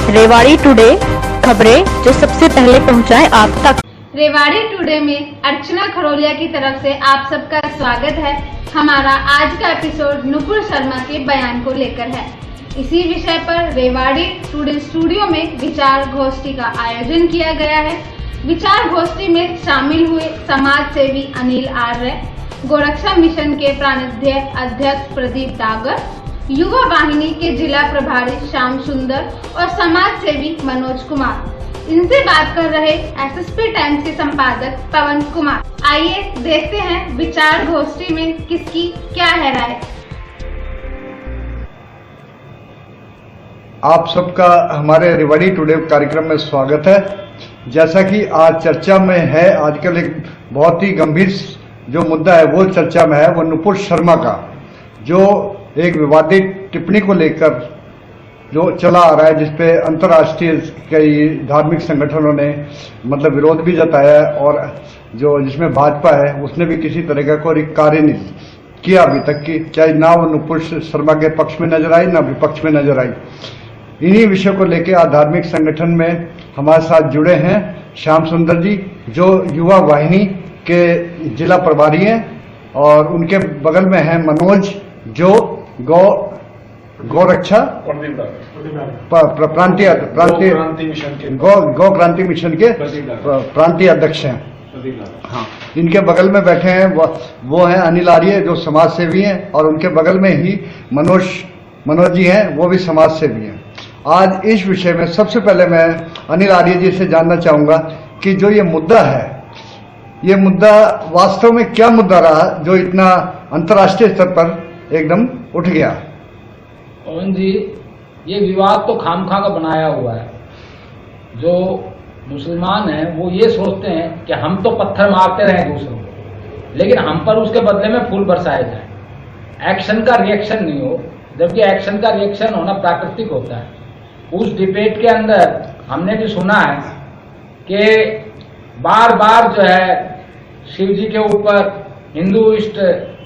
Rewari today, खबरें जो सबसे पहले पहुंचाए आप तक। रेवाड़ी टुडे में अर्चना खरोलिया की तरफ से आप सबका स्वागत है। हमारा आज का एपिसोड नुपुर शर्मा के बयान को लेकर है। इसी विषय पर रेवाड़ी टुडे स्टूडियो में विचार गोष्ठी का आयोजन किया गया है। विचार गोष्ठी में शामिल हुए समाज सेवी अनिल आर्य, गोरक्षा मिशन के प्रांतीय अध्यक्ष प्रदीप डागर, युवा वाहिनी के जिला प्रभारी श्याम सुंदर और समाज सेवी मनोज कुमार। इनसे बात कर रहे एसएसपी टाइम्स के संपादक पवन कुमार। आइए देखते हैं विचार गोष्ठी में किसकी क्या है राय। आप सबका हमारे रेवाड़ी टुडे कार्यक्रम में स्वागत है। जैसा कि आज चर्चा में है, आजकल एक बहुत ही गंभीर जो मुद्दा है वो चर्चा में है, वो नुपुर शर्मा का जो एक विवादित टिप्पणी को लेकर जो चला आ रहा है, जिसपे अंतर्राष्ट्रीय कई धार्मिक संगठनों ने मतलब विरोध भी जताया है और जो जिसमें भाजपा है उसने भी किसी तरह का कोई कार्य नहीं किया अभी तक की, चाहे ना वो नुपुर शर्मा के पक्ष में नजर आई ना विपक्ष में नजर आई। इन्हीं विषयों को लेकर आज धार्मिक संगठन में हमारे साथ जुड़े हैं श्याम सुंदर जी, जो युवा वाहिनी के जिला प्रभारी हैं, और उनके बगल में है मनोज, जो गौरक्षा प्रांतीय गौ क्रांति मिशन के प्रांतीय अध्यक्ष हैं। हाँ, इनके बगल में बैठे हैं वो हैं अनिल आर्य, जो समाज सेवी हैं, और उनके बगल में ही मनोज जी हैं, वो भी समाज सेवी हैं। आज इस विषय में सबसे पहले मैं अनिल आर्य जी से जानना चाहूंगा कि जो ये मुद्दा है, ये मुद्दा वास्तव में क्या मुद्दा रहा जो इतना अंतर्राष्ट्रीय स्तर पर एकदम उठ गया। पवन जी, ये विवाद तो खामखा का बनाया हुआ है। जो मुसलमान हैं वो ये सोचते हैं कि हम तो पत्थर मारते रहे दूसरों को, लेकिन हम पर उसके बदले में फूल बरसाए जाए, एक्शन का रिएक्शन नहीं हो, जबकि एक्शन का रिएक्शन होना प्राकृतिक होता है। उस डिबेट के अंदर हमने भी सुना है कि बार बार जो है शिव जी के ऊपर, हिंदू इष्ट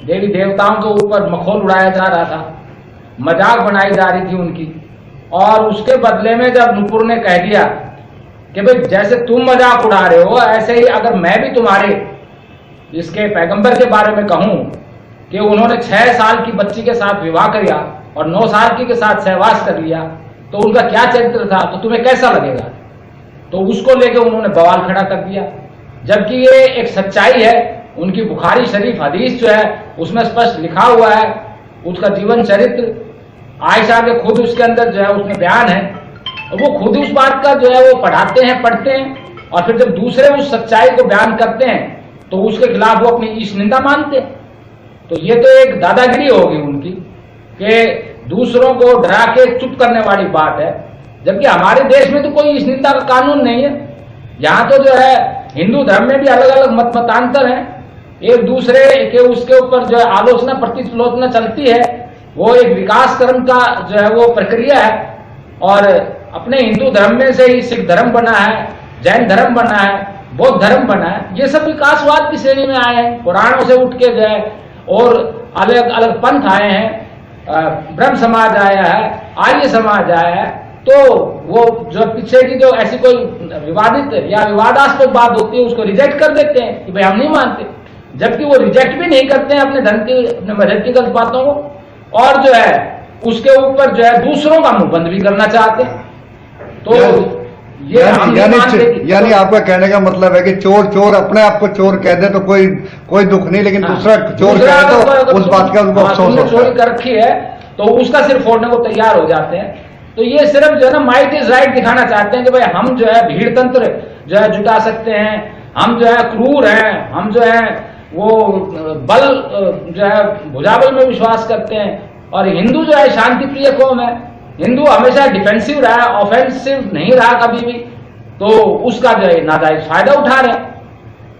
देवी देवताओं के ऊपर मखौल उड़ाया जा रहा था, मजाक बनाई जा रही थी उनकी, और उसके बदले में जब नुपुर ने कह दिया कि भाई जैसे तुम मजाक उड़ा रहे हो, ऐसे ही अगर मैं भी तुम्हारे इसके पैगंबर के बारे में कहूं कि उन्होंने 6 साल की बच्ची के साथ विवाह किया और 9 साल की के साथ सहवास कर लिया, तो उनका क्या चरित्र था, तो तुम्हें कैसा लगेगा। तो उसको लेके उन्होंने बवाल खड़ा कर दिया, जबकि ये एक सच्चाई है। उनकी बुखारी शरीफ हदीस जो है उसमें स्पष्ट लिखा हुआ है, उसका जीवन चरित्र आयशा के खुद उसके अंदर जो है उसमें बयान है, और वो खुद उस बात का जो है वो पढ़ाते हैं, पढ़ते हैं, और फिर जब दूसरे उस सच्चाई को बयान करते हैं तो उसके खिलाफ वो अपनी ईश निंदा मानते हैं। तो ये तो एक दादागिरी होगी उनकी कि दूसरों को डरा के चुप करने वाली बात है, जबकि हमारे देश में तो कोई ईश निंदा का कानून नहीं है। यहाँ तो जो है हिंदू धर्म में भी अलग अलग मतांतर हैं, एक दूसरे के उसके ऊपर जो है आलोचना प्रतिलोचना चलती है। वो एक विकास कर्म का जो है वो प्रक्रिया है, और अपने हिंदू धर्म में से ही सिख धर्म बना है, जैन धर्म बना है, बौद्ध धर्म बना है, ये सब विकासवाद की श्रेणी में आए हैं। पुराणों से उठ के जो है और अलग अलग पंथ आए हैं, ब्रह्म समाज आया है, आर्य समाज आया है। तो वो जो पीछे की जो ऐसी कोई विवादित या विवादास्पद बात होती है उसको रिजेक्ट कर देते हैं कि भाई हम नहीं मानते, जबकि वो रिजेक्ट भी नहीं करते हैं अपने धर्म की, अपने मजहब की गलत बातों को, और जो है उसके ऊपर जो है दूसरों का मुंह बंद भी करना चाहते हैं। तो ये यानी आपका कहने का मतलब है कि चोर अपने आप को चोर कह दे तो कोई दुख नहीं, लेकिन दूसरा चोर कहे तो उस बात का उनको अफसोस होता है। चोरी कर रखी है तो उसका सिर फोड़ने को तैयार हो जाते हैं। तो ये सिर्फ जो है ना माइट इज राइट दिखाना चाहते हैं कि भाई हम जो है भीड़ तंत्र जो है जुटा सकते हैं, हम जो है क्रूर हैं, हम जो है वो बल जो है भुजाबल में विश्वास करते हैं, और हिंदू जो है शांति प्रिय कौम है। हिंदू हमेशा डिफेंसिव रहा है, ऑफेंसिव नहीं रहा कभी भी, तो उसका जो है नाजायज फायदा उठा रहे।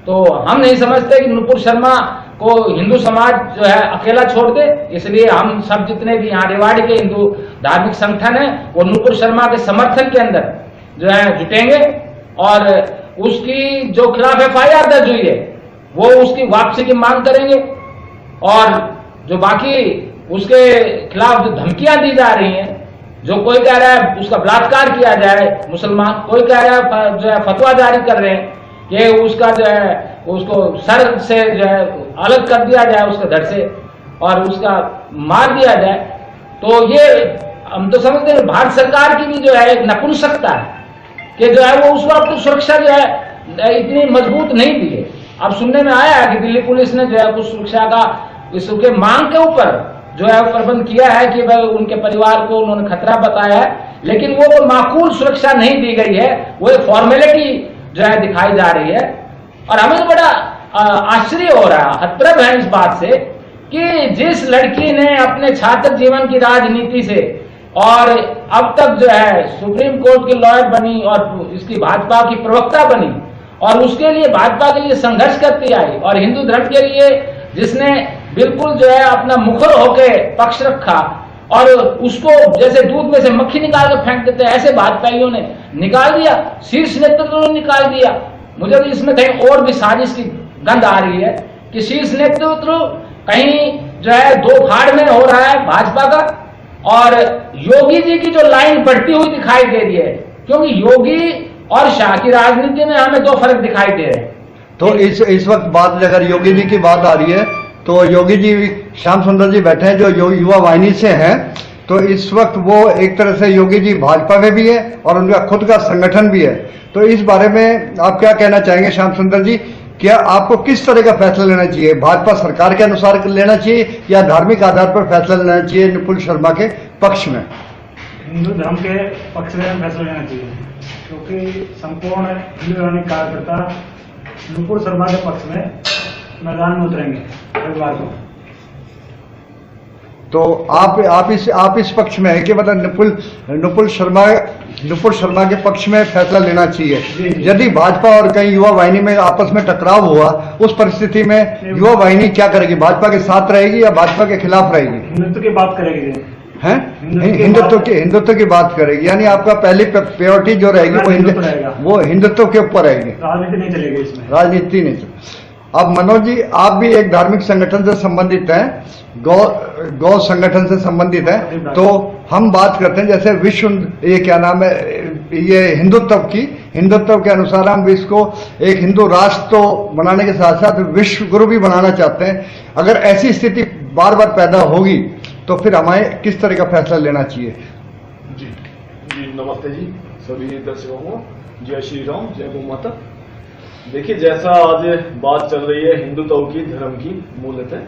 तो हम नहीं समझते कि नुपुर शर्मा को हिंदू समाज जो है अकेला छोड़ दे, इसलिए हम सब जितने भी यहाँ रेवाड़ी के हिंदू धार्मिक संगठन है वो नुपुर शर्मा के समर्थन के अंदर जो है जुटेंगे, और उसकी जो खिलाफ FIR दर्ज हुई है वो उसकी वापसी की मांग करेंगे, और जो बाकी उसके खिलाफ जो धमकियां दी जा रही हैं जो कोई कह रहा है उसका बलात्कार किया जाए मुसलमान, कोई कह रहा है जो है फतवा जारी कर रहे हैं कि उसका जो है उसको सर से जो है अलग कर दिया जाए उसके धड़ से और उसका मार दिया जाए। तो ये हम तो समझते हैं भारत सरकार की भी जो है एक नपुंसकता है कि जो है वो उस वक्त सुरक्षा जो है इतनी मजबूत नहीं दी है। अब सुनने में आया है कि दिल्ली पुलिस ने जो है कुछ सुरक्षा का इसके मांग के ऊपर जो है प्रबंध किया है कि वह उनके परिवार को उन्होंने खतरा बताया है, लेकिन वो माकूल सुरक्षा नहीं दी गई है, वो एक फॉर्मेलिटी जो है दिखाई जा रही है। और हमें तो बड़ा आश्चर्य हो रहा है, हतप्रभ है इस बात से कि जिस लड़की ने अपने छात्र जीवन की राजनीति से और अब तक जो है सुप्रीम कोर्ट की लॉयर बनी और इसकी भाजपा की प्रवक्ता बनी और उसके लिए भाजपा के लिए संघर्ष करती आई और हिंदू धर्म के लिए जिसने बिल्कुल जो है अपना मुखर होके पक्ष रखा और उसको जैसे दूध में से मक्खी निकाल कर फेंक देते हैं ऐसे भाजपाइयों ने निकाल दिया, शीर्ष नेतृत्व ने निकाल दिया। मुझे तो इसमें कहीं और भी साजिश की गंध आ रही है कि शीर्ष नेतृत्व कहीं जो है दो फाड़ में हो रहा है भाजपा का और योगी जी की जो लाइन बढ़ती हुई दिखाई दे रही है, क्योंकि योगी और शाह की राजनीति में हमें दो फर्क दिखाई दे रहे हैं। तो इस वक्त बात अगर योगी जी की बात आ रही है तो योगी जी श्याम सुंदर जी बैठे हैं जो युवा वाहिनी से हैं, तो इस वक्त वो एक तरह से योगी जी भाजपा में भी है और उनका खुद का संगठन भी है। तो इस बारे में आप क्या कहना चाहेंगे श्याम सुंदर जी, क्या आपको किस तरह का फैसला लेना चाहिए, भाजपा सरकार के अनुसार लेना चाहिए या धार्मिक आधार पर फैसला लेना चाहिए नुपुर शर्मा के पक्ष में? हिंदू धर्म के पक्ष में फैसला लेना चाहिए, क्योंकि संपूर्ण हिंदू धार्मिक कार्यकर्ता नुपुर शर्मा के पक्ष में मैदान में उतरेंगे रविवार को। तो आप इस पक्ष में है कि मतलब नुपुर शर्मा के पक्ष में फैसला लेना चाहिए। यदि भाजपा और कई युवा वाहिनी में आपस में टकराव हुआ उस परिस्थिति में युवा वाहिनी क्या करेगी, भाजपा के साथ रहेगी या भाजपा के खिलाफ रहेगी? हिंदुत्व की बात करेगी हैं, हिंदुत्व की बात करेगी, यानी आपका पहली प्रायोरिटी जो रहेगी वो हिंदुत्व के ऊपर रहेगी, राजनीति नहीं चलेगी इसमें, राजनीति नहीं चलेगी। अब मनोज जी आप भी एक धार्मिक संगठन से संबंधित हैं, गौ संगठन से संबंधित हैं, तो हम बात करते हैं जैसे विश्व ये क्या नाम है ये हिंदुत्व के अनुसार हम विश्व को एक हिंदू राष्ट्र तो बनाने के साथ साथ विश्व गुरु भी बनाना चाहते हैं। अगर ऐसी स्थिति बार बार पैदा होगी तो फिर हमें किस तरह का फैसला लेना चाहिए? जी नमस्ते जी सभी दर्शकों को, जय श्री राम, जय गौ माता। देखिए जैसा आज बात चल रही है हिंदुत्व की, धर्म की मूलतः,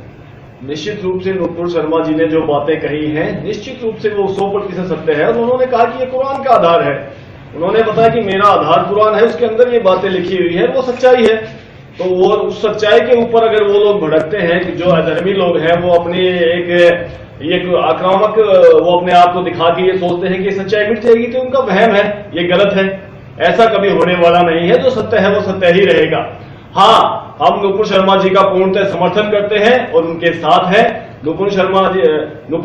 निश्चित रूप से नुपुर शर्मा जी ने जो बातें कही हैं निश्चित रूप से वो 100% सत्य है। और उन्होंने कहा कि ये कुरान का आधार है, उन्होंने बताया कि मेरा आधार कुरान है, उसके अंदर ये बातें लिखी हुई है, वो सच्चाई है। तो वो उस सच्चाई के ऊपर अगर वो लोग भड़कते हैं कि जो अधर्मी लोग हैं वो अपनी एक आक्रामक वो अपने आप को दिखा के ये सोचते हैं कि सच्चाई मिट जाएगी, तो उनका वहम है, ये गलत है, ऐसा कभी होने वाला नहीं है। जो सत्य है वो सत्य ही रहेगा। हाँ, हम नुपुर शर्मा जी का पूर्णतः समर्थन करते हैं और उनके साथ हैं। नुपुर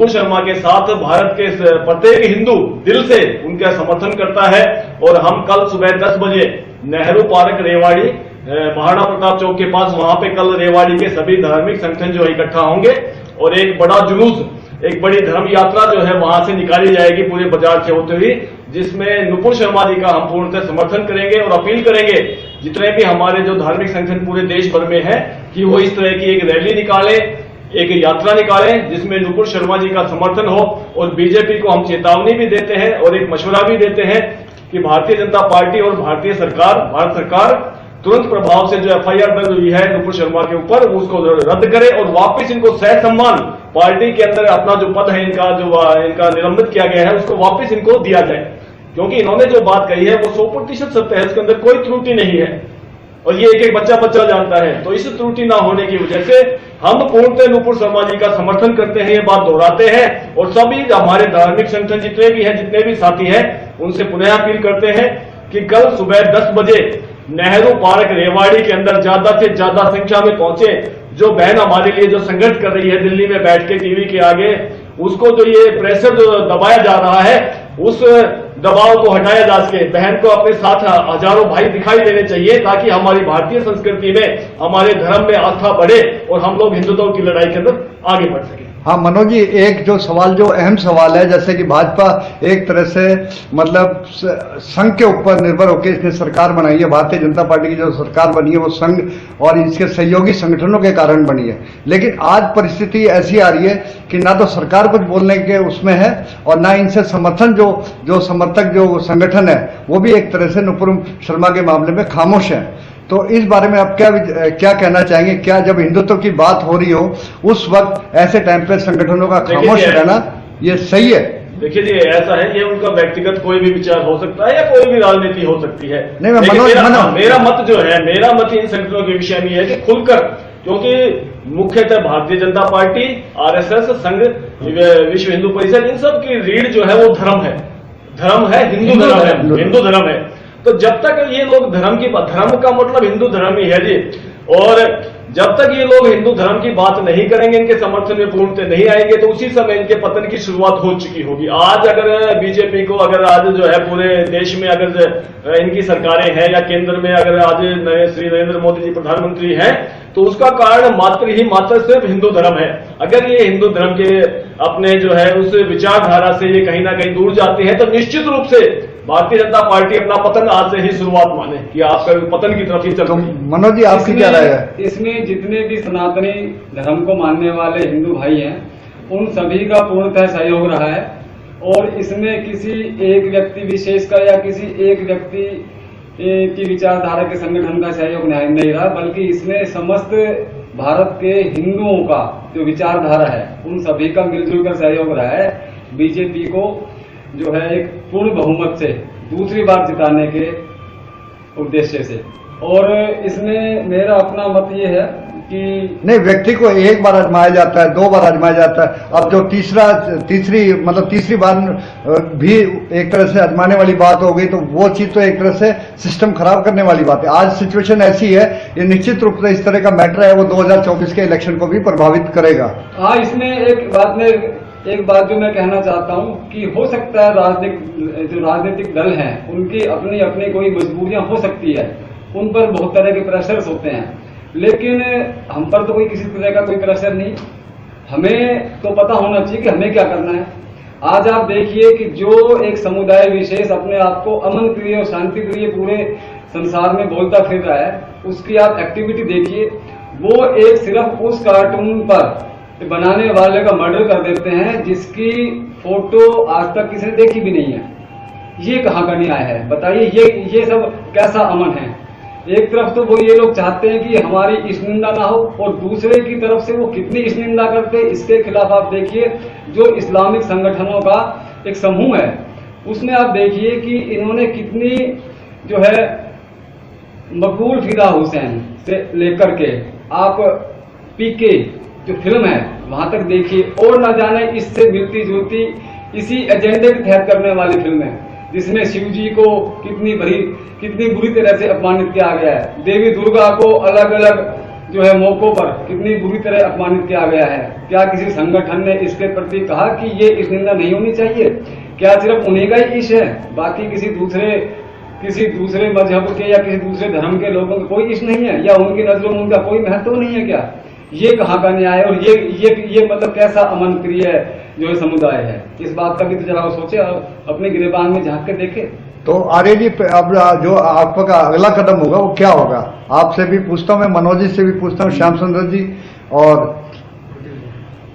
शर्मा के साथ भारत के प्रत्येक हिंदू दिल से उनका समर्थन करता है। और हम कल सुबह 10 बजे नेहरू पार्क रेवाड़ी महाराणा प्रताप चौक के पास, वहां पे कल रेवाड़ी के सभी धार्मिक संगठन जो इकट्ठा होंगे और एक बड़ा जुलूस, एक बड़ी धर्म यात्रा जो है वहां से निकाली जाएगी पूरे बाजार से होते हुए, जिसमें नुपुर शर्मा जी का हम पूर्णतः समर्थन करेंगे और अपील करेंगे जितने भी हमारे जो धार्मिक संगठन पूरे देश भर में है कि वो इस तरह की एक रैली निकाले, एक यात्रा निकालें जिसमें नुपुर शर्मा जी का समर्थन हो। और बीजेपी को हम चेतावनी भी देते हैं और एक मशवरा भी देते हैं कि भारतीय जनता पार्टी और भारत सरकार तुरंत प्रभाव से जो एफआईआर दर्ज हुई है नुपुर शर्मा के ऊपर उसको रद्द करे और वापस इनको सह सम्मान पार्टी के अंदर अपना जो पद है इनका निलंबित किया गया है उसको वापस इनको दिया जाए, क्योंकि इन्होंने जो बात कही है वो 100% सत्य है, इसके अंदर कोई त्रुटि नहीं है और ये एक बच्चा जानता है। तो इस त्रुटि ना होने की वजह से हम पूर्णतः नुपुर शर्मा जी का समर्थन करते हैं, ये बात दोहराते हैं और सभी हमारे धार्मिक संगठन जितने भी हैं, जितने भी साथी हैं, उनसे पुनः अपील करते हैं कि कल सुबह 10 बजे नेहरू पार्क रेवाड़ी के अंदर ज्यादा से ज्यादा संख्या में पहुंचे। जो बहन हमारे लिए जो संघर्ष कर रही है दिल्ली में बैठ के टीवी के आगे, उसको जो ये प्रेशर जो दबाया जा रहा है उस दबाव को हटाया जा सके। बहन को अपने साथ हजारों भाई दिखाई देने चाहिए ताकि हमारी भारतीय संस्कृति में, हमारे धर्म में आस्था बढ़े और हम लोग हिंदुत्व की लड़ाई के अंदर आगे बढ़ सके। हाँ मनोज जी, एक जो सवाल जो अहम सवाल है, जैसे कि भाजपा एक तरह से मतलब संघ के ऊपर निर्भर होकर इसने सरकार बनाई है। भारतीय जनता पार्टी की जो सरकार बनी है वो संघ और इसके सहयोगी संगठनों के कारण बनी है। लेकिन आज परिस्थिति ऐसी आ रही है कि ना तो सरकार कुछ बोलने के उसमें है और ना इनसे समर्थन जो समर्थक जो संगठन है वो भी एक तरह से नुपुर शर्मा के मामले में खामोश है। तो इस बारे में आप क्या कहना चाहेंगे? क्या जब हिंदुत्व की बात हो रही हो उस वक्त ऐसे टाइम पे संगठनों का खामोश रहना ये सही है? देखिए जी, ऐसा है, ये उनका व्यक्तिगत कोई भी विचार हो सकता है या कोई भी राजनीति हो सकती है। नहीं, मैं मेरा मत जो है, मेरा मत इन संगठनों के विषय में है कि खुलकर, क्योंकि मुख्यतः भारतीय जनता पार्टी, आरएसएस, संघ, विश्व हिंदू परिषद, इन सब की रीढ़ जो है वो धर्म है, हिंदू धर्म है। तो जब तक ये लोग धर्म का मतलब हिंदू धर्म ही है जी, और जब तक ये लोग हिंदू धर्म की बात नहीं करेंगे, इनके समर्थन में पूर्णतः नहीं आएंगे, तो उसी समय इनके पतन की शुरुआत हो चुकी होगी। आज अगर बीजेपी को अगर आज जो है पूरे देश में अगर इनकी सरकारें हैं या केंद्र में अगर आज श्री नरेंद्र मोदी जी प्रधानमंत्री हैं, तो उसका कारण मात्र सिर्फ हिंदू धर्म है। अगर ये हिंदू धर्म के अपने जो है उस विचारधारा से ये कहीं ना कहीं दूर जाते हैं, तो निश्चित रूप से भारतीय जनता पार्टी अपना पतन आज से ही शुरुआत माने कि आपका पतन की तरफ ही चल रही है। मनोज जी, आपकी क्या राय है? इसमें जितने भी सनातनी धर्म को मानने वाले हिंदू भाई हैं, उन सभी का पूर्णतः सहयोग रहा है और इसमें किसी एक व्यक्ति विशेष का या किसी एक व्यक्ति की विचारधारा के संगठन का सहयोग नहीं रहा, बल्कि इसमें समस्त भारत के हिंदुओं का जो विचारधारा है उन सभी का मिलजुल कर सहयोग रहा है बीजेपी को जो है एक पूर्ण बहुमत से दूसरी बार जिताने के उद्देश्य से। और इसमें मेरा अपना मत ये है कि नहीं, व्यक्ति को एक बार आजमाया जाता है, 2 बार आजमाया जाता है, अब जो तीसरी बार भी एक तरह से आजमाने वाली बात हो गई, तो वो चीज तो एक तरह से सिस्टम खराब करने वाली बात है। आज सिचुएशन ऐसी है, ये निश्चित रूप से इस तरह का मैटर है वो 2024 के इलेक्शन को भी प्रभावित करेगा। हाँ, इसमें एक बात जो मैं कहना चाहता हूं कि हो सकता है जो राजनीतिक दल हैं उनकी अपनी अपनी कोई मजबूरियां हो सकती है, उन पर बहुत तरह के प्रेशर्स होते हैं, लेकिन हम पर तो कोई किसी तरह का कोई प्रेशर नहीं। हमें तो पता होना चाहिए कि हमें क्या करना है। आज आप देखिए कि जो एक समुदाय विशेष अपने आप को अमन प्रिय और शांति प्रिय पूरे संसार में बोलता फिर रहा है, उसकी आप एक्टिविटी देखिए। वो एक सिर्फ उस कार्टून पर बनाने वाले का मर्डर कर देते हैं जिसकी फोटो आज तक किसी ने देखी भी नहीं है। ये कहाँ का न्याय है बताइए? ये सब कैसा अमन है? एक तरफ तो वो ये लोग चाहते हैं कि हमारी इस निंदा ना हो, और दूसरे की तरफ से वो कितनी इस निंदा करते हैं। इसके खिलाफ आप देखिए जो इस्लामिक संगठनों का एक समूह है, उसमें आप देखिए कि इन्होंने कितनी जो है मकबूल फिदा हुसैन से लेकर के आप पीके जो फिल्म है वहां तक देखिए, और न जाने इससे मिलती जुलती इसी एजेंडे के तहत करने वाली फिल्म है, जिसमें शिव जी को कितनी बुरी तरह से अपमानित किया गया है, देवी दुर्गा को अलग अलग जो है मौकों पर कितनी बुरी तरह अपमानित किया गया है। क्या किसी संगठन ने इसके प्रति कहा कि ये इस निंदा नहीं होनी चाहिए? क्या सिर्फ उन्हीं का ही इश है, बाकी किसी दूसरे मजहब के या किसी दूसरे धर्म के लोगों का कोई इश नहीं है, या उनकी नजरों में उनका कोई महत्व नहीं है क्या? ये कहाँ का न्याय है? और ये मतलब कैसा अमन प्रिय जो है समुदाय है? इस बात का भी तो जरा सोचे और अपने गिरेबान में झांक के देखे। तो आर्य जी, अब जो आपका अगला कदम होगा वो क्या होगा? आपसे भी पूछता हूँ, मैं मनोज जी से भी पूछता हूँ, श्याम सुंदर जी और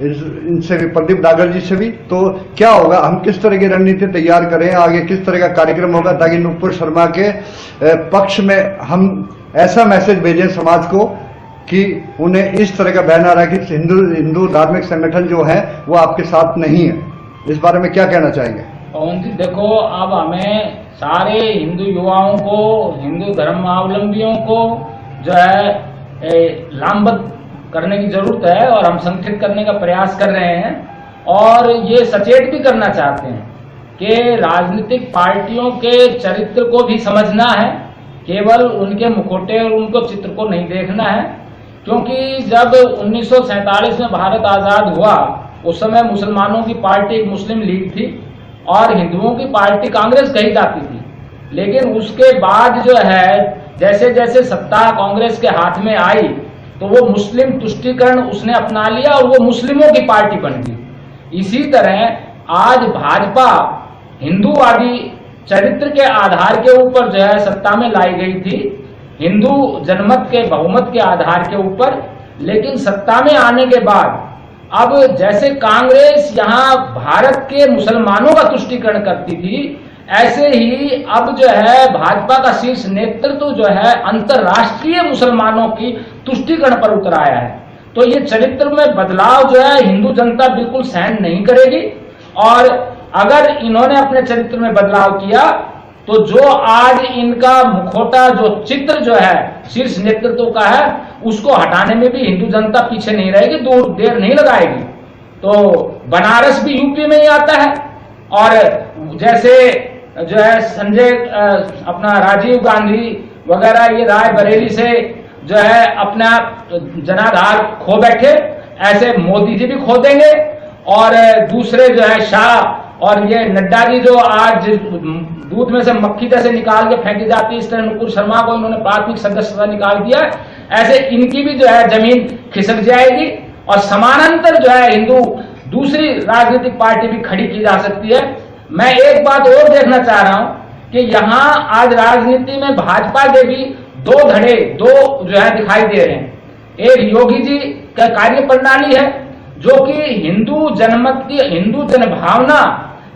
इनसे भी, प्रदीप डागर जी से भी। तो क्या होगा, हम किस तरह की रणनीति तैयार करें, आगे किस तरह का कार्यक्रम होगा ताकि नुपुर शर्मा के पक्ष में हम ऐसा मैसेज भेजें समाज को कि उन्हें इस तरह का बयान आ रहा है कि हिंदू धार्मिक संगठन जो है वो आपके साथ नहीं है? इस बारे में क्या कहना चाहेंगे? पवन जी, देखो, अब हमें सारे हिंदू युवाओं को, हिंदू धर्मावलंबियों को जो है लामबद्ध करने की जरूरत है, और हम संगठित करने का प्रयास कर रहे हैं, और ये सचेत भी करना चाहते हैं कि राजनीतिक पार्टियों के चरित्र को भी समझना है, केवल उनके मुखौटे और उनको चित्र को नहीं देखना है। क्योंकि जब 1947 में भारत आजाद हुआ, उस समय मुसलमानों की पार्टी एक मुस्लिम लीग थी और हिंदुओं की पार्टी कांग्रेस कही जाती थी। लेकिन उसके बाद जो है जैसे जैसे सत्ता कांग्रेस के हाथ में आई, तो वो मुस्लिम तुष्टीकरण उसने अपना लिया और वो मुस्लिमों की पार्टी बन गई। इसी तरह आज भाजपा हिंदूवादी चरित्र के आधार के ऊपर जो है सत्ता में लाई गई थी, हिंदू जनमत के बहुमत के आधार के ऊपर, लेकिन सत्ता में आने के बाद अब जैसे कांग्रेस यहां भारत के मुसलमानों का तुष्टीकरण करती थी, ऐसे ही अब जो है भाजपा का शीर्ष नेतृत्व जो है अंतर्राष्ट्रीय मुसलमानों की तुष्टीकरण पर उतर आया है। तो ये चरित्र में बदलाव जो है हिंदू जनता बिल्कुल सहन नहीं करेगी, और अगर इन्होंने अपने चरित्र में बदलाव किया तो जो आज इनका मुखौटा जो चित्र जो है शीर्ष नेतृत्व का है, उसको हटाने में भी हिंदू जनता पीछे नहीं रहेगी, दूर देर नहीं लगाएगी। तो बनारस भी यूपी में ही आता है, और जैसे जो है संजय अपना राजीव गांधी वगैरह ये रायबरेली से जो है अपना जनाधार खो बैठे, ऐसे मोदी जी भी खो देंगे, और दूसरे जो है शाह और ये नड्डा जी जो आज दूध में से मक्खी जैसे निकाल के फेंकी जाती है, इस तरह नुपुर शर्मा को इन्होंने प्राथमिक सदस्यता निकाल दिया, ऐसे इनकी भी जो है जमीन खिसक जाएगी, और समानांतर जो है हिंदू दूसरी राजनीतिक पार्टी भी खड़ी की जा सकती है। मैं एक बात और देखना चाह रहा हूं कि यहां आज राजनीति में भाजपा के भी दो धड़े जो है दिखाई दे रहे हैं। एक योगी जी का कार्य प्रणाली है जो कि हिंदू जनमत की, हिंदू जनभावना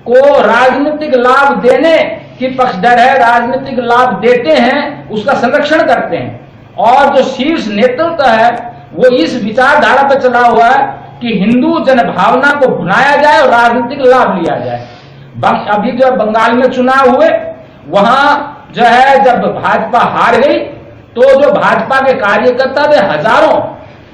को राजनीतिक लाभ देने की पक्षधर है, राजनीतिक लाभ देते हैं, उसका संरक्षण करते हैं। और जो शीर्ष नेतृत्व है वो इस विचारधारा पर चला हुआ है कि हिंदू जनभावना को भुनाया जाए और राजनीतिक लाभ लिया जाए। अभी जो बंगाल में चुनाव हुए, वहां जो है जब भाजपा हार गई तो जो भाजपा के कार्यकर्ता थे हजारों,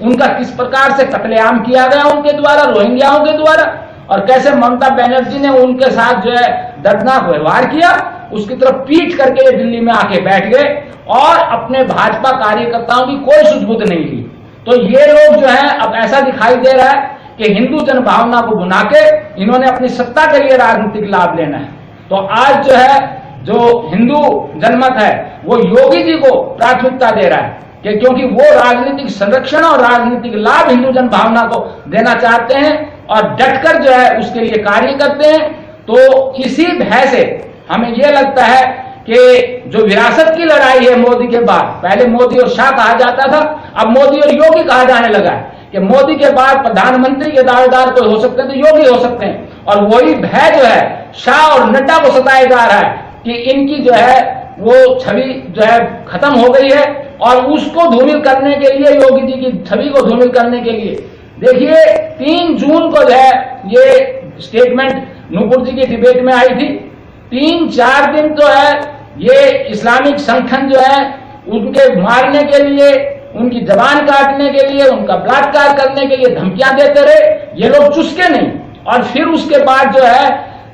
उनका किस प्रकार से कत्लेआम किया गया उनके द्वारा, रोहिंग्याओं के द्वारा, और कैसे ममता बनर्जी ने उनके साथ जो है दर्दनाक व्यवहार किया, उसकी तरफ पीट करके ये दिल्ली में आके बैठ गए और अपने भाजपा कार्यकर्ताओं की कोई सुध-बुध नहीं ली। तो ये लोग जो है अब ऐसा दिखाई दे रहा है कि हिंदू जनभावना को बुना के इन्होंने अपनी सत्ता के लिए राजनीतिक लाभ लेना है। तो आज जो है जो हिंदू जनमत है वो योगी जी को प्राथमिकता दे रहा है कि क्योंकि वो राजनीतिक संरक्षण और राजनीतिक लाभ हिंदू जनभावना को देना चाहते हैं और डटकर जो है उसके लिए कार्य करते हैं। तो इसी भय से हमें यह लगता है कि जो विरासत की लड़ाई है मोदी के बाद, पहले मोदी और शाह कहा जाता था, अब मोदी और योगी कहा जाने लगा है कि मोदी के बाद प्रधानमंत्री के दावेदार कोई हो सकते हैं तो योगी हो सकते हैं। और वही भय जो है शाह और नड्डा को सताया जा रहा है कि इनकी जो है वो छवि जो है खत्म हो गई है, और उसको धूमिल करने के लिए, योगी जी की छवि को धूमिल करने के लिए देखिए 3 जून को जो है ये स्टेटमेंट नूपुर जी की डिबेट में आई थी। 3-4 दिन तो है ये इस्लामिक संगठन जो है उनके मारने के लिए, उनकी जबान काटने के लिए, उनका बलात्कार करने के लिए धमकियां देते रहे, ये लोग चुसके नहीं। और फिर उसके बाद जो है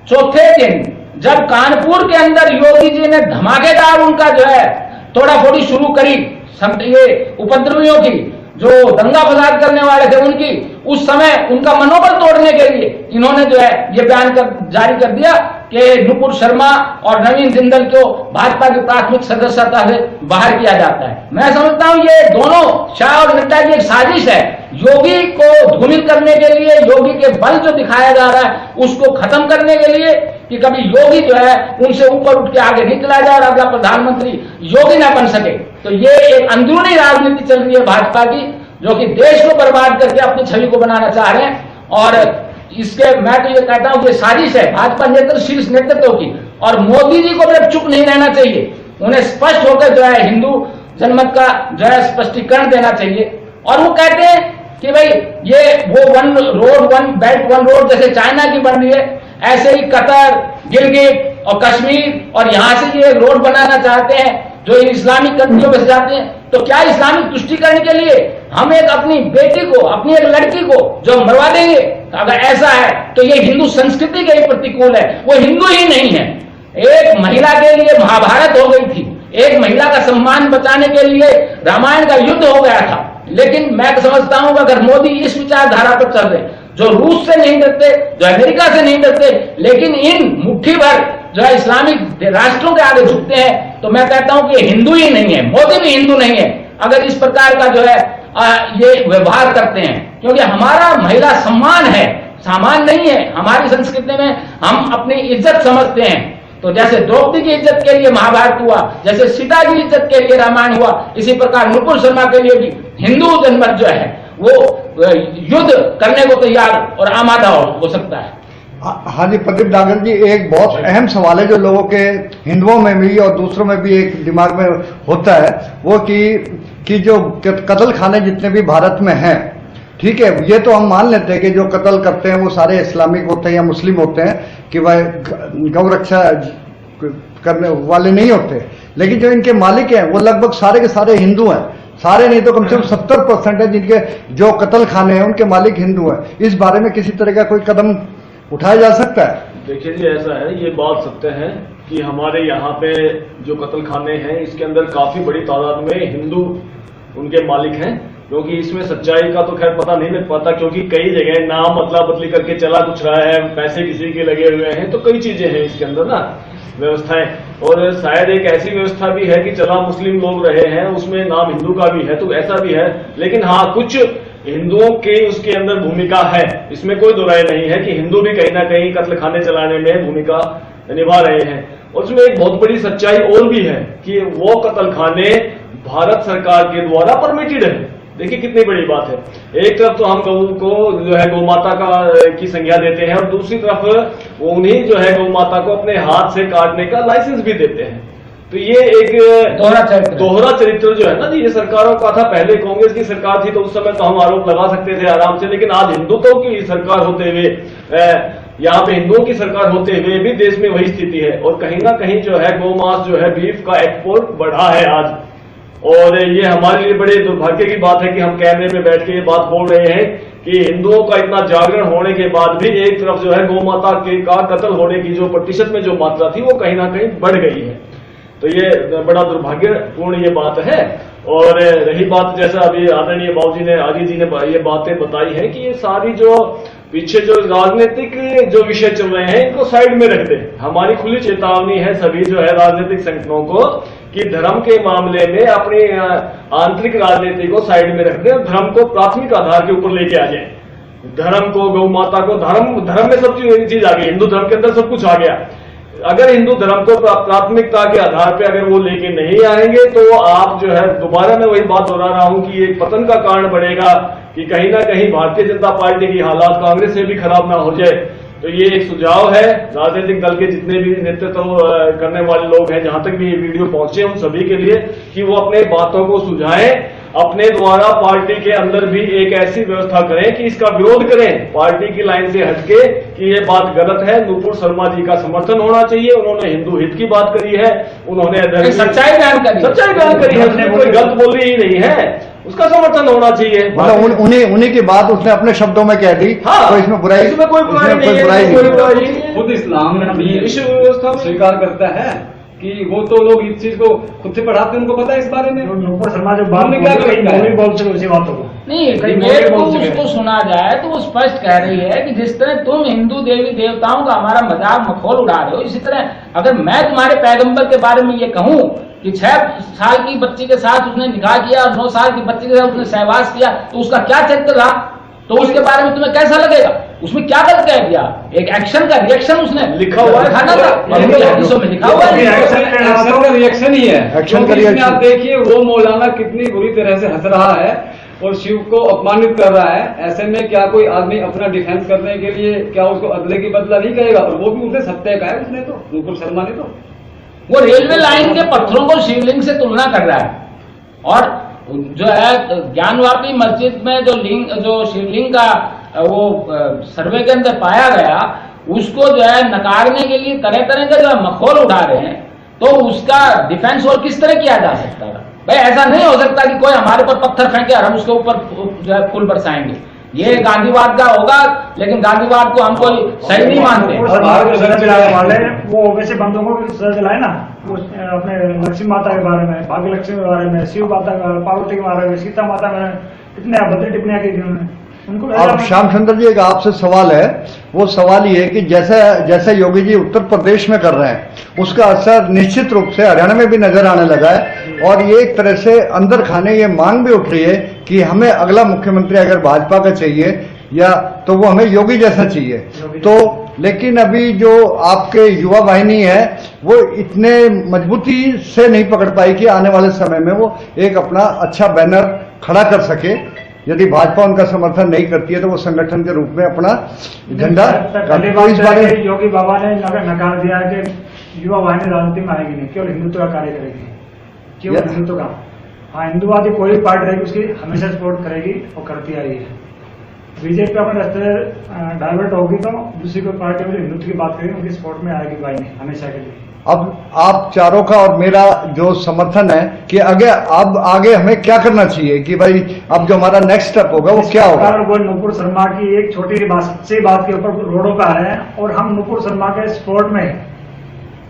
चौथे दिन जब कानपुर के अंदर योगी जी ने धमाकेदार उनका जो है तोड़ाफोड़ी शुरू करी, ये उपद्रवियों की, जो दंगा फसाद करने वाले थे उनकी, उस समय उनका मनोबल तोड़ने के लिए इन्होंने जो है ये बयान जारी कर दिया कि नुपुर शर्मा और नवीन जिंदल को भाजपा की प्राथमिक सदस्यता से बाहर किया जाता है। मैं समझता हूं ये दोनों शाह और नड्डा की एक साजिश है, योगी को धूमिल करने के लिए, योगी के बल जो दिखाया जा रहा है उसको खत्म करने के लिए, कि कभी योगी जो है उनसे ऊपर उठ के आगे नहीं चला जाए और अगला प्रधानमंत्री योगी ना बन सके। तो ये एक अंदरूनी राजनीति चल रही है भाजपा की, जो कि देश को बर्बाद करके अपनी छवि को बनाना चाह रहे हैं। और इसके मैं तो ये कहता हूं कि साजिश है भाजपा नेतृत्व, शीर्ष नेतृत्व की, और मोदी जी को भी चुप नहीं रहना चाहिए, उन्हें स्पष्ट होकर जो है हिंदू जनमत का जो है स्पष्टीकरण देना चाहिए। और वो कहते हैं कि भाई ये वो 1 रोड 1 बेल्ट 1 रोड जैसे चाइना की बन रही है, ऐसे ही कतर, गिलगित और कश्मीर और यहां से ये रोड बनाना चाहते हैं जो इस्लामिक कंट्रियों में जाते हैं। तो क्या इस्लामिक तुष्टीकरण के लिए हम एक अपनी बेटी को, अपनी एक लड़की को जो मरवा देंगे? अगर ऐसा है तो ये हिंदू संस्कृति के ही प्रतिकूल है, वो हिंदू ही नहीं है। एक महिला के लिए महाभारत हो गई थी, एक महिला का सम्मान बचाने के लिए रामायण का युद्ध हो गया था। लेकिन मैं समझता हूं कि अगर मोदी इस विचारधारा पर चल रहे, जो रूस से नहीं डरते, जो अमेरिका से नहीं डरते, लेकिन इन मुट्ठी भर जो है इस्लामिक राष्ट्रों के आगे झुकते हैं, तो मैं कहता हूं कि हिंदू ही नहीं है, मोदी भी हिंदू नहीं है। अगर इस प्रकार का जो है ये व्यवहार करते हैं, क्योंकि हमारा महिला सम्मान है, सामान नहीं है। हमारी संस्कृति में हम अपनी इज्जत समझते हैं। तो जैसे द्रौपदी की इज्जत के लिए महाभारत हुआ, जैसे सीता की इज्जत के लिए रामायण हुआ, इसी प्रकार नुपुर शर्मा के लिए भी हिंदू जनमत जो है वो युद्ध करने को तैयार और आमादा हो सकता है। हाँ जी प्रदीप डागर जी, एक बहुत अहम सवाल है जो लोगों के, हिंदुओं में भी और दूसरों में भी एक दिमाग में होता है, वो कि जो कत्ल खाने जितने भी भारत में हैं, ठीक है, ये तो हम मान लेते हैं कि जो कत्ल करते हैं वो सारे इस्लामिक होते हैं या मुस्लिम होते हैं, कि वह गौ रक्षा करने वाले नहीं होते, लेकिन जो इनके मालिक हैं वो लगभग सारे के सारे हिंदू हैं। सारे नहीं तो कम से कम 70% है जिनके जो कत्ल खाने हैं उनके मालिक हिंदू हैं। इस बारे में किसी तरह का कोई कदम उठाया जा सकता है? देखिए जी, ऐसा है, ये बात सत्य है कि हमारे यहाँ पे जो कत्ल खाने हैं इसके अंदर काफी बड़ी तादाद में हिंदू उनके मालिक हैं, क्योंकि इसमें सच्चाई का तो खैर पता नहीं लग पाता, क्योंकि कई जगह नाम अदला बदली करके चला कुछ रहा है, पैसे किसी के लगे हुए हैं, तो कई चीजें हैं इसके अंदर ना व्यवस्थाएं, और शायद एक ऐसी व्यवस्था भी है कि चला मुस्लिम लोग रहे हैं उसमें नाम हिंदू का भी है, तो ऐसा भी है। लेकिन हाँ, कुछ हिंदुओं की उसके अंदर भूमिका है, इसमें कोई दो राय नहीं है कि हिंदू भी कहीं ना कहीं कत्ल खाने चलाने में भूमिका निभा रहे हैं। और उसमें एक बहुत बड़ी सच्चाई और भी है कि वो कत्ल खाने भारत सरकार के द्वारा परमिटेड है। देखिए कितनी बड़ी बात है। एक तरफ तो हम गौ को जो है गौ माता की संज्ञा देते हैं, और दूसरी तरफ वो उन्हीं जो है गौ माता को अपने हाथ से काटने का लाइसेंस भी देते हैं। तो ये एक दोहरा चरित्र जो है ना जी, ये सरकारों का था। पहले कांग्रेस की सरकार थी तो उस समय तो हम आरोप लगा सकते थे आराम से, लेकिन आज हिंदुत्व की सरकार होते हुए, यहाँ पे हिंदुओं की सरकार होते हुए भी देश में वही स्थिति है। और कहीं ना कहीं जो है गौ मांस जो है बीफ का एक्सपोर्ट बढ़ा है आज, और ये हमारे लिए बड़े दुर्भाग्य की बात है कि हम कैमरे में बैठ के ये बात बोल रहे हैं कि हिंदुओं का इतना जागरण होने के बाद भी एक तरफ जो है गौ माता का कत्ल होने की जो प्रतिशत में जो मात्रा थी वो कहीं ना कहीं बढ़ गई है। तो ये बड़ा दुर्भाग्यपूर्ण ये बात है। और रही बात, जैसा अभी आदरणीय बाबूजी ने, आगे जी ने ये बातें बताई है कि ये सारी जो पीछे जो राजनीतिक जो विषय चल रहे हैं इनको साइड में रख दें। हमारी खुली चेतावनी है सभी जो है राजनीतिक संगठनों को कि धर्म के मामले में अपनी आंतरिक राजनीति को साइड में रख दें और धर्म को प्राथमिक आधार के ऊपर लेके आ जाए। धर्म को, गौ माता को, धर्म में सब चीज आ गई, हिंदू धर्म के अंदर सब कुछ आ गया। अगर हिंदू धर्म को प्राथमिकता के आधार पे अगर वो लेके नहीं आएंगे तो आप जो है, दोबारा मैं वही बात दोहरा रहा हूं कि एक पतन का कारण बनेगा कि कहीं ना कहीं भारतीय जनता पार्टी की हालात कांग्रेस से भी खराब ना हो जाए। तो ये एक सुझाव है राजनीतिक दल के जितने भी नेतृत्व करने वाले लोग हैं, जहां तक भी ये वीडियो पहुंचे उन सभी के लिए कि वो अपने बातों को सुझाएं, अपने द्वारा पार्टी के अंदर भी एक ऐसी व्यवस्था करें कि इसका विरोध करें पार्टी की लाइन से हटके कि ये बात गलत है। नुपुर शर्मा जी का समर्थन होना चाहिए, उन्होंने हिंदू हित की बात करी है, उन्होंने सच्चाई बयान करी है, उसमें कोई गलत बोली ही नहीं है, उसका समर्थन होना चाहिए। मतलब उन्हीं की बात उसने अपने शब्दों में कह दी। हाँ, तो इसमें बुराई, इसमें कोई बुराई नहीं। खुद इस्लाम विश्व व्यवस्था स्वीकार करता है कि वो तो लोग इस चीज को खुद से पढ़ाते हैं, उनको पता है इस बारे में। नुपुर शर्मा जो बात क्या बोल सके उसी बातों को नहीं, डिबेट को उसको सुना जाए तो वो स्पष्ट कह रही है कि जिस तरह तुम हिंदू देवी देवताओं का हमारा मजाक मखौल उड़ा रहे हो, इसी तरह अगर मैं तुम्हारे पैगंबर के बारे में ये कहूं कि 6 साल की बच्ची के साथ उसने निकाह किया और 9 साल की बच्ची के साथ उसने सहवास किया, तो उसका क्या चरित्र रहा, तो उसके बारे में तुम्हें कैसा लगेगा? उसमें क्या गलत कह दिया? एक एक्शन का रिएक्शन उसने लिखा हुआ है, हदीसों में लिखा हुआ है, एक्शन का रिएक्शन ही है। एक्शन का रिएक्शन आप देखिए, वो मौलाना कितनी बुरी तरह से हंस रहा है और शिव को अपमानित कर रहा है। ऐसे में क्या कोई आदमी अपना डिफेंस करने के लिए क्या उसको अदले की बदला नहीं करेगा? और वो भी उसने सत्य कहा है, उसने तो नुपुर शर्मा ने तो वो रेलवे लाइन के पत्थरों को शिवलिंग से तुलना कर रहा है। और जो है ज्ञानवापी मस्जिद में जो शिवलिंग का वो सर्वे के अंदर पाया गया, उसको जो है नकारने के लिए तरह तरह के जो मखौल उठा रहे हैं, तो उसका डिफेंस और किस तरह किया जा सकता है? भाई ऐसा नहीं हो सकता कि कोई हमारे पर पत्थर फेंके और हम उसके ऊपर जो है फूल बरसाएंगे। ये गांधीवाद का होगा, लेकिन गांधीवाद को हम कोई सही नहीं मानते। वाले वो वैसे बंदों को सजा दिलाए ना, अपने लक्ष्मी माता के बारे में, भाग्य लक्ष्मी के बारे में, शिव माता के, पार्वती के बारे में, सीता माता में कितने अभद्र टिप्पणियां की उन्होंने। अब श्याम सुंदर जी, एक आपसे सवाल है, वो सवाल ये है कि जैसा योगी जी उत्तर प्रदेश में कर रहे हैं उसका असर निश्चित रूप से हरियाणा में भी नजर आने लगा है, और ये एक तरह से अंदर खाने ये मांग भी उठ रही है कि हमें अगला मुख्यमंत्री अगर भाजपा का चाहिए या तो वो हमें योगी जैसा चाहिए। तो लेकिन अभी जो आपके युवा वाहिनी है वो इतने मजबूती से नहीं पकड़ पाई कि आने वाले समय में वो एक अपना अच्छा बैनर खड़ा कर सके। यदि भाजपा उनका समर्थन नहीं करती है तो वो संगठन के रूप में अपना झंडा इस बारे में योगी बाबा ने नकार दिया है कि युवा वाहिनी राजनीति में आएगी नहीं, केवल हिंदुत्व का कार्य करेगी, केवल हिंदुत्व का। हाँ, हिंदुवादी कोई भी पार्टी रहेगी उसकी हमेशा सपोर्ट करेगी और करती आई है। बीजेपी अपने रास्ते डाइवर्ट होगी तो दूसरी कोई पार्टी में जो हिंदुत्व की बात करेगी उनकी सपोर्ट में आएगी वाहिनी हमेशा के लिए। अब आप चारों का और मेरा जो समर्थन है कि अब आगे हमें क्या करना चाहिए कि भाई अब जो हमारा नेक्स्ट स्टेप होगा वो क्या होगा। वो नुपुर शर्मा की एक छोटी सच्ची बात के ऊपर रोडों पे आ रहे हैं और हम नुपुर शर्मा के सपोर्ट में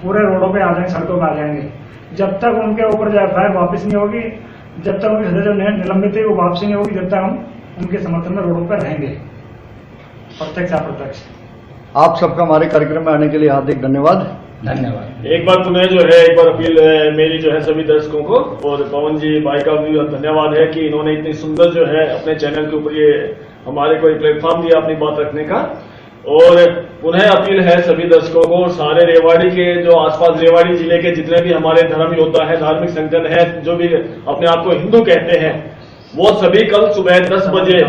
पूरे रोडों पे आ जाएंगे, सड़कों पे आ जाएंगे। जब तक उनके ऊपर जो एफआईआर वापस नहीं होगी, जब तक उनकी सजा जो निलंबित है वो वापसी नहीं होगी, जब तक हम उनके समर्थन में रोडों पर रहेंगे, प्रत्यक्ष अप्रत्यक्ष। आप सबका हमारे कार्यक्रम में आने के लिए हार्दिक धन्यवाद। धन्यवाद। एक बार पुनः जो है एक बार अपील है मेरी जो है सभी दर्शकों को, और पवन जी भाई का भी धन्यवाद है कि इन्होंने इतनी सुंदर जो है अपने चैनल के ऊपर ये हमारे को एक प्लेटफॉर्म दिया अपनी बात रखने का। और पुनः अपील है सभी दर्शकों को, सारे रेवाड़ी के जो आसपास रेवाड़ी जिले के जितने भी हमारे धर्म योद्धा है, धार्मिक संगठन है, जो भी अपने आप को हिंदू कहते हैं, वो सभी कल सुबह 10 बजे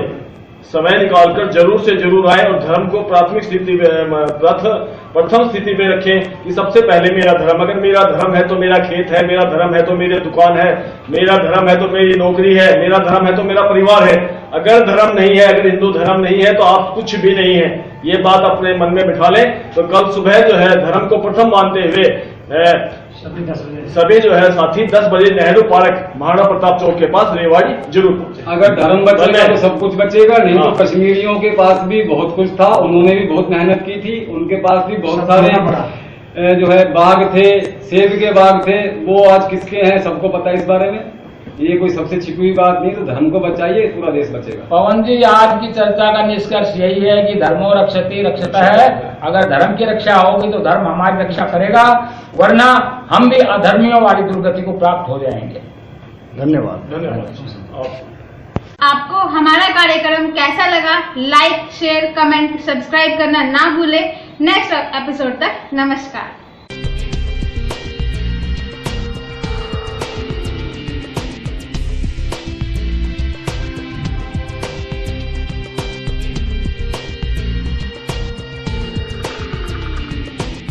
समय निकालकर जरूर से जरूर आए और धर्म को प्राथमिक स्थिति प्रथम स्थिति में रखें कि सबसे पहले मेरा धर्म, अगर मेरा धर्म है तो मेरा खेत है, मेरा धर्म है तो मेरी दुकान है, मेरा धर्म है तो मेरी नौकरी है, मेरा धर्म है तो मेरा परिवार है। अगर धर्म नहीं है, अगर हिंदू धर्म नहीं है तो आप कुछ भी नहीं है। ये बात अपने मन में बिठा लें। तो कल सुबह जो है धर्म को प्रथम मानते हुए सभी जो है साथी 10 बजे नेहरू पार्क महाराणा प्रताप चौक के पास रेवाड़ी जरूर पहुंचे। अगर धर्म बचेगा तो सब कुछ बचेगा, नहीं तो कश्मीरियों के पास भी बहुत कुछ था, उन्होंने भी बहुत मेहनत की थी, उनके पास भी बहुत सारे जो है बाग थे, सेब के बाग थे, वो आज किसके हैं सबको पता है इस बारे में। ये कोई सबसे छिपी हुई बात नहीं। तो धर्म को बचाइए, पूरा देश बचेगा। पवन जी, आज की चर्चा का निष्कर्ष यही है कि धर्मो रक्षति रक्षता है। अगर धर्म की रक्षा होगी तो धर्म हमारी रक्षा करेगा, वरना हम भी अधर्मियों वाली दुर्गति को प्राप्त हो जाएंगे। धन्यवाद। धन्यवाद। आपको हमारा कार्यक्रम कैसा लगा? लाइक, शेयर, कमेंट, सब्सक्राइब करना ना भूले। नेक्स्ट एपिसोड तक नमस्कार।